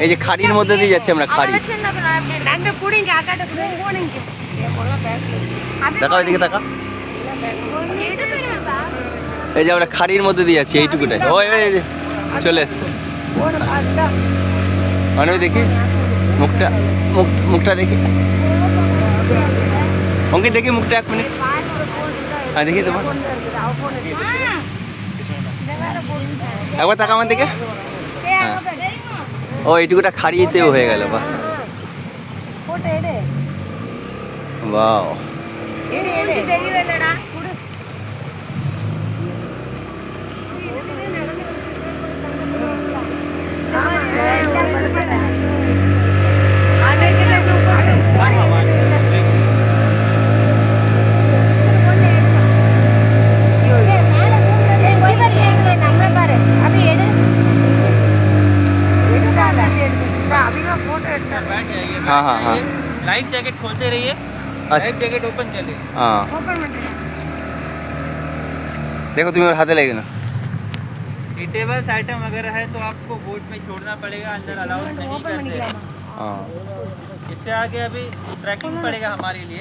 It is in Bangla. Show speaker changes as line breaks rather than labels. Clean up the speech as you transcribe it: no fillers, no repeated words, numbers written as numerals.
এই যে খাড়ির মধ্যে দিয়ে যাচ্ছি আমরা, খাড়ি। দেখা ওইদিকে তাকা। এই যে আমরা খাড়ির মধ্যে দিয়ে যাচ্ছি এইটুকুটাই। ওই ওই যে চলে এসছে। মানে ওই দেখি মুখটা, মুখটা দেখি অঙ্কিত, দেখি মুখটা 1 মিনিট। হ্যাঁ দেখি তোমার, একবার তাকা আমার দিকে। হ্যাঁ ও এইটুকুটা খাড়িতেও হয়ে গেল। বাহ বাও। हाँ हाँ हाँ,
लाइफ जैकेट खोलते रहिए।
अच्छा।
लाइफ जैकेट ओपन चले।
हाँ देखो तुम्हें हाथे लगे ना।
ईटेबल्स आइटम वगैरह है तो आपको बोट में छोड़ना पड़ेगा, अंदर अलाउड नहीं करते हैं।
हाँ
इससे आगे अभी ट्रैकिंग पड़ेगा हमारे लिए।